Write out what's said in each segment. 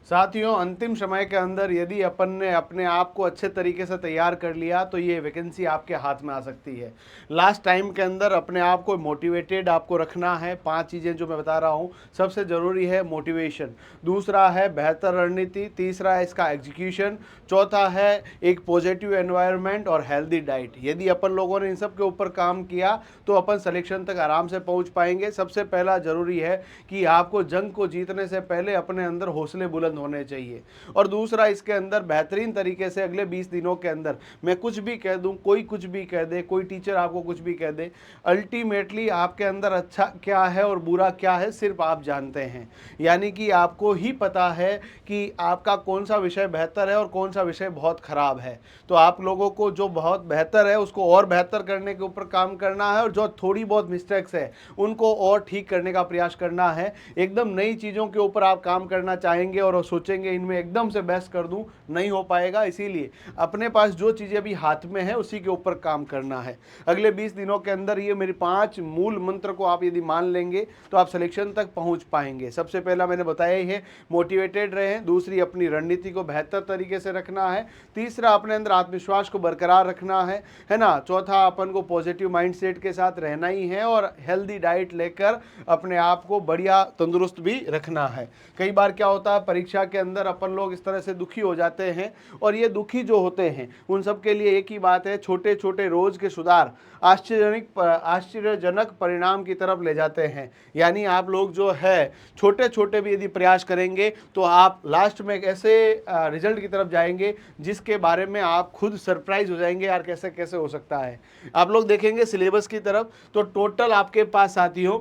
साथियों, अंतिम समय के अंदर यदि अपन ने अपने आप को अच्छे तरीके से तैयार कर लिया तो ये वैकेंसी आपके हाथ में आ सकती है। लास्ट टाइम के अंदर अपने आप को मोटिवेटेड आपको रखना है। 5 चीज़ें जो मैं बता रहा हूँ, सबसे ज़रूरी है मोटिवेशन, दूसरा है बेहतर रणनीति, तीसरा है इसका एग्जीक्यूशन, चौथा है एक पॉजिटिव एनवायरनमेंट और हेल्दी डाइट। यदि अपन लोगों ने इन सब के ऊपर काम किया तो अपन सिलेक्शन तक आराम से पहुँच पाएंगे। सबसे पहला ज़रूरी है कि आपको जंग को जीतने से पहले अपने अंदर हौसले बुलंद होने चाहिए। और दूसरा, इसके अंदर बेहतरीन तरीके से अगले 20 दिनों के अंदर मैं कुछ भी कह दूं, कोई कुछ भी कह दे, कोई टीचर आपको कुछ भी कह दे, अल्टीमेटली आपके अंदर अच्छा क्या है और बुरा क्या है सिर्फ आप जानते हैं। यानी कि आपको ही पता है कि आपका कौन सा विषय बेहतर है और कौन सा विषय बहुत ख़राब है। तो आप लोगों को जो बहुत बेहतर है उसको और बेहतर करने के ऊपर काम करना है, और जो थोड़ी बहुत मिस्टेक्स है उनको और ठीक करने का प्रयास करना है। एकदम नई चीज़ों के ऊपर आप काम करना चाहेंगे और सोचेंगे इनमें एकदम से बेस्ट कर दूं, नहीं हो पाएगा। इसीलिए अपने पास जो चीज़ें अभी हाथ में है उसी के ऊपर काम करना है। अगले 20 दिनों के अंदर ये मेरी 5 मूल मंत्र को आप यदि मान लेंगे तो आप सिलेक्शन तक पहुंच पाएंगे। सबसे पहला मैंने बताया ही है, मोटिवेटेड रहें। दूसरी, अपनी रणनीति को बेहतर तरीके से रखना है। तीसरा, अपने अंदर आत्मविश्वास को बरकरार रखना है ना। चौथा, अपन को पॉजिटिव माइंडसेट के साथ रहना ही है और हेल्दी डाइट लेकर अपने आप को बढ़िया तंदुरुस्त भी रखना है। कई बार क्या होता है, परीक्षा के अंदर अपन लोग इस तरह से दुखी हो जाते हैं, और ये दुखी जो होते हैं उन सब के लिए एक ही बात है, छोटे छोटे रोज के सुधार आश्चर्यजनक परिणाम की तरफ ले जाते हैं। यानी आप लोग जो है छोटे छोटे भी यदि प्रयास करेंगे तो आप लास्ट में एक ऐसे रिजल्ट की तरफ जाएंगे जिसके बारे में आप खुद सरप्राइज हो जाएंगे, यार कैसे कैसे हो सकता है। आप लोग देखेंगे सिलेबस की तरफ तो टोटल आपके पास साथियों,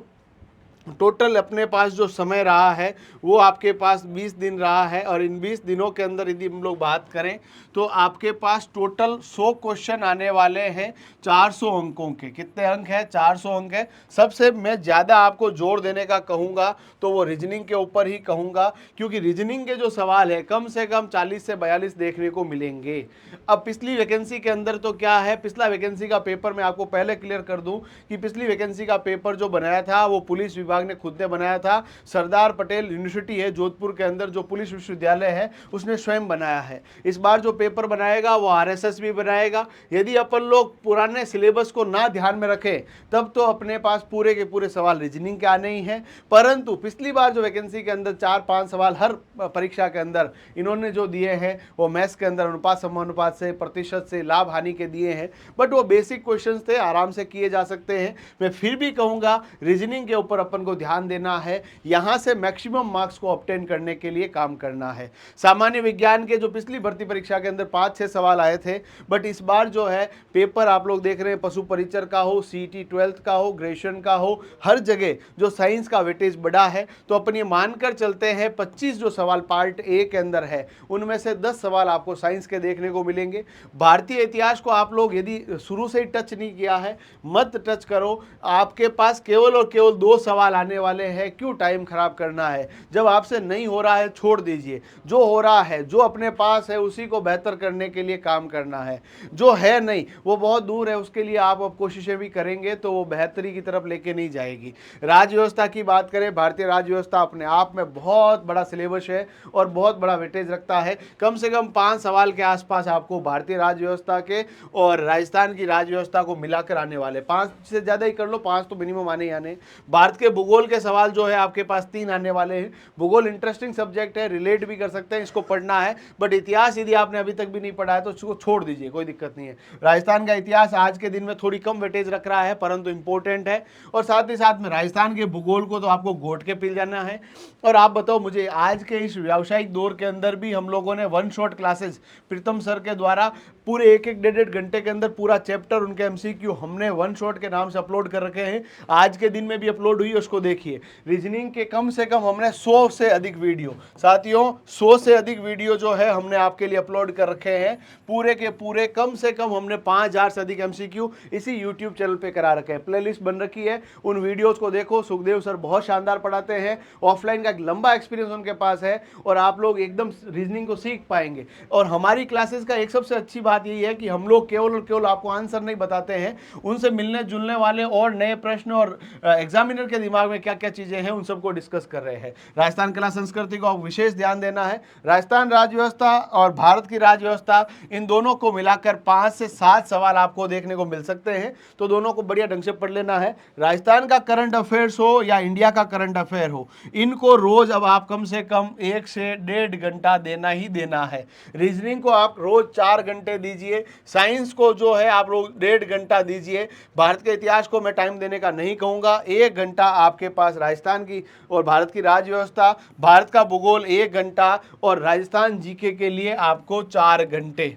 टोटल अपने पास जो समय रहा है वो आपके पास 20 दिन रहा है। और इन 20 दिनों के अंदर यदि हम लोग बात करें तो आपके पास टोटल 100 क्वेश्चन आने वाले हैं 400 अंकों के। कितने अंक हैं? 400 अंक है। सबसे मैं ज़्यादा आपको जोर देने का कहूँगा तो वो रीजनिंग के ऊपर ही कहूँगा, क्योंकि रीजनिंग के जो सवाल है कम से कम 40 से 42 देखने को मिलेंगे। अब पिछली वैकेंसी के अंदर तो क्या है, पिछला वैकेंसी का पेपर मैं आपको पहले क्लियर कर दूं कि पिछली वैकेंसी का पेपर जो बनाया था वो पुलिस विभाग ने खुद ने बनाया था। सरदार पटेल यूनिवर्सिटी है जोधपुर के अंदर, जो पुलिस विश्वविद्यालय है, उसने स्वयं बनाया है। इस बार जो पेपर बनाएगा वो आरएसएस भी बनाएगा। यदि अपन लोग पुराने सिलेबस को ना ध्यान में रखें तब तो अपने पास पूरे के पूरे सवाल रीजनिंग के आने ही हैं। परंतु पिछली बार जो वैकेंसी के अंदर 4-5 सवाल हर परीक्षा के अंदर इन्होंने जो दिए हैं वो मैथ्स के अंदर अनुपात समानुपात से, प्रतिशत से, लाभ हानि के दिए हैं, बट वो बेसिक क्वेश्चंस थे, आराम से किए जा सकते हैं। मैं फिर भी कहूँगा रीजनिंग के ऊपर अपन को ध्यान देना है, यहाँ से मैक्सिमम मार्क्स को ऑब्टेन करने के लिए काम करना है। सामान्य विज्ञान के जो पिछली भर्ती परीक्षा के अंदर 5-6 सवाल आए थे, बट इस बार जो है पेपर आप लोग देख रहे हैं, पशु परिचर का हो, सीईटी 12th का हो, ग्रेजुएशन का हो, हर जगह जो साइंस का वेटेज बढ़ा है। तो अपन ये मानकर चलते हैं 25 जो सवाल पार्ट ए के अंदर है उनमें से 10 सवाल आपको साइंस के देखने को मिलेंगे। भारतीय इतिहास को आप लोग यदि शुरू से ही टच नहीं किया है मत टच करो। आपके पास केवल और केवल 2 सवाल आने वाले हैं, क्यों टाइम खराब करना है? जब आपसे नहीं हो रहा है छोड़ दीजिए, जो हो रहा है, जो अपने पास है उसी को बेहतर करने के लिए काम करना है। जो है नहीं वो बहुत दूर है, उसके लिए आप अब कोशिशें भी करेंगे तो वो बेहतरी की तरफ लेके नहीं जाएगी। राज्य व्यवस्था की बात करें, भारतीय राज्य व्यवस्था अपने आप में बहुत बड़ा सिलेबस है और बहुत बड़ा वेटेज रखता है। कम से कम 5 सवाल के आसपास आपको भारतीय राज्य व्यवस्था के और राजस्थान की राज्य व्यवस्था को मिलाकर आने वाले, 5 से ज़्यादा ही कर लो, 5 तो मिनिमम आने ही आने। भारत के भूगोल के सवाल जो है आपके पास 3 आने वाले हैं। भूगोल इंटरेस्टिंग सब्जेक्ट है, रिलेट भी कर सकते हैं, इसको पढ़ना है, बट इतिहास यदि आपने अभी तक भी नहीं पढ़ा है तो उसको छोड़ दीजिए, कोई दिक्कत नहीं है। राजस्थान का इतिहास आज के दिन में थोड़ी कम वेटेज रख रहा है परंतु इंपॉर्टेंट है। और साथ ही साथ में राजस्थान के भूगोल को तो आपको घोट के पी जाना है। और आप बताओ मुझे, आज के इस व्यावसायिक दौर के अंदर भी हम लोगों ने 1 शॉट क्लासेस प्रीतम सर के द्वारा पूरे 1-1, 1.5 घंटे के अंदर पूरा चैप्टर उनके एमसीक्यू हमने 1 शॉट के नाम से अपलोड कर रखे हैं। आज के दिन में भी अपलोड हुई, उसको देखिए। रीजनिंग के कम से कम हमने 100 से अधिक वीडियो, साथियों 100 से अधिक वीडियो जो है हमने आपके लिए अपलोड कर रखे हैं। पूरे के पूरे कम से कम हमने 5000 से अधिक एमसीक्यू इसी यूट्यूब चैनल पे करा रखे हैं। प्लेलिस्ट बन रखी है, उन वीडियोस को देखो। सुखदेव सर बहुत शानदार पढ़ाते हैं, ऑफलाइन का एक लंबा एक्सपीरियंस उनके पास है और आप लोग एकदम रीजनिंग को सीख पाएंगे। और हमारी क्लासेस का एक सबसे अच्छी बात बात यही है कि हम लोग केवल और केवल आपको आंसर नहीं बताते हैं, उनसे मिलने जुलने वाले और नए प्रश्न और एग्जामिनर के दिमाग में क्या क्या चीजें हैं उन सबको डिस्कस कर रहे हैं। राजस्थान कला संस्कृति को आप विशेष ध्यान देना है। राजस्थान राज्य व्यवस्था और भारत की राज्य व्यवस्था, इन दोनों को मिलाकर 5 से 7 सवाल आपको देखने को मिल सकते हैं, तो दोनों को बढ़िया ढंग से पढ़ लेना है। राजस्थान का करंट अफेयर्स हो या इंडिया का करंट अफेयर हो, इनको रोज अब आप कम से कम 1 से 1.5 घंटा देना ही देना है। रीजनिंग को आप रोज 4 घंटे दीजिए, साइंस को जो है आप रोज 1.5 घंटा दीजिए। भारत के इतिहास को मैं टाइम देने का नहीं कहूंगा, 1 घंटा आपके पास राजस्थान की और भारत की राज्य व्यवस्था, भारत का भूगोल 1 घंटा और राजस्थान जीके के लिए आपको 4 घंटे।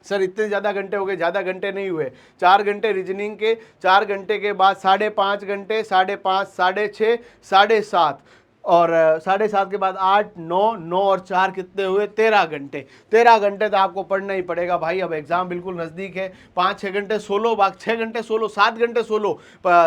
सर इतने ज़्यादा घंटे हो गए, ज़्यादा घंटे नहीं हुए, 4 घंटे रीजनिंग के, 4 घंटे के बाद 5.5 घंटे, 5.5, 6.5, 7.5 और 7.5 के बाद 8, 9, 9 और 4 कितने हुए, 13 घंटे। 13 घंटे तो आपको पढ़ना ही पड़ेगा भाई, अब एग्जाम बिल्कुल नज़दीक है। 5-6 घंटे 16, बाग 6 घंटे 16, 7 घंटे 16,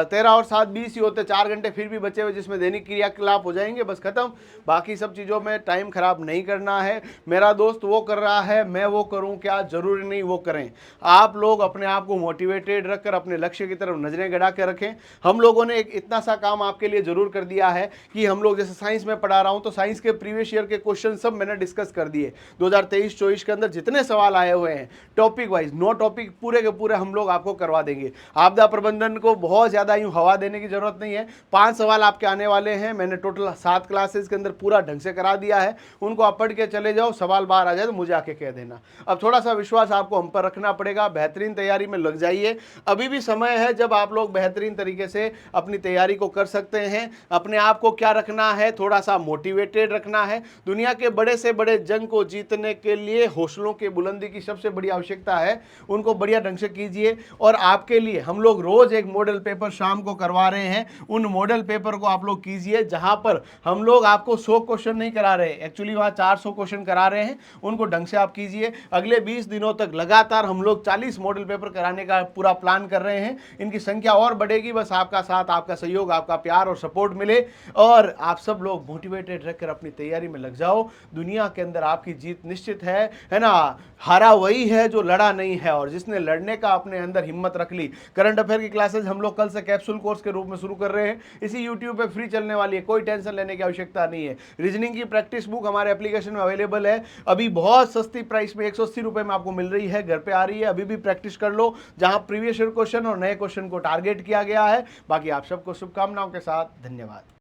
13 और 7 20 ही होते, 4 घंटे फिर भी बचे हुए जिसमें दैनिक क्रियाकलाप हो जाएंगे, बस खत्म। बाकी सब चीज़ों में टाइम खराब नहीं करना है। मेरा दोस्त वो कर रहा है, मैं वो करूँ क्या, जरूरी नहीं वो करें। आप लोग अपने आप को मोटिवेटेड रखकर अपने लक्ष्य की तरफ नजरें गड़ा के रखें। हम लोगों ने एक इतना सा काम आपके लिए जरूर कर दिया है कि हम लोग जैसे साइंस में पढ़ा रहा हूं तो साइंस के प्रीवियस ईयर के क्वेश्चन सब मैंने डिस्कस कर दिए। 2023-24 के अंदर जितने सवाल आए हुए हैं टॉपिक वाइज, नो टॉपिक पूरे के पूरे हम लोग आपको करवा देंगे। आपदा प्रबंधन को बहुत ज्यादा यूं हवा देने की जरूरत नहीं है, 5 सवाल आपके आने वाले हैं, मैंने टोटल 7 क्लासेस के अंदर पूरा ढंग से करा दिया है, उनको आप पढ़ के चले जाओ, सवाल बाहर आ जाए तो मुझे आके कह देना। अब थोड़ा सा विश्वास आपको हम पर रखना पड़ेगा, बेहतरीन तैयारी में लग जाइए। अभी भी समय है जब आप लोग बेहतरीन तरीके से अपनी तैयारी को कर सकते हैं। अपने आप को क्या रखना है, थोड़ा सा मोटिवेटेड रखना है। दुनिया के बड़े से बड़े जंग को जीतने के लिए हौसलों की बुलंदी की सबसे बड़ी आवश्यकता है, उनको बढ़िया ढंग से कीजिए। और आपके लिए हम लोग रोज एक मॉडल पेपर शाम को करवा रहे हैं, उन मॉडल पेपर को आप लोग कीजिए, जहां पर हम लोग आपको 100 क्वेश्चन नहीं करा रहे, एक्चुअली वहां 400 क्वेश्चन करा रहे हैं, उनको ढंग से आप कीजिए। अगले 20 दिनों तक लगातार हम लोग 40 मॉडल पेपर कराने का पूरा प्लान कर रहे हैं, इनकी संख्या और बढ़ेगी, बस आपका साथ, आपका सहयोग, आपका प्यार और सपोर्ट मिले और आप सब लोग मोटिवेटेड रहकर अपनी तैयारी में लग जाओ। दुनिया के अंदर आपकी जीत निश्चित है ना। हारा वही है जो लड़ा नहीं है और जिसने लड़ने का अपने अंदर हिम्मत रख ली। करंट अफेयर की क्लासेस हम लोग कल से कैप्सूल कोर्स के रूप में शुरू कर रहे हैं, इसी यूट्यूब पे फ्री चलने वाली है, कोई टेंशन लेने की आवश्यकता नहीं है। रीजनिंग की प्रैक्टिस बुक हमारे एप्लीकेशन में अवेलेबल है, अभी बहुत सस्ती प्राइस में 180 रुपए में आपको मिल रही है, घर पे आ रही है, अभी भी प्रैक्टिस कर लो, जहां प्रीवियस ईयर क्वेश्चन और नए क्वेश्चन को टारगेट किया गया है। बाकी आप सबको शुभकामनाओं के साथ धन्यवाद।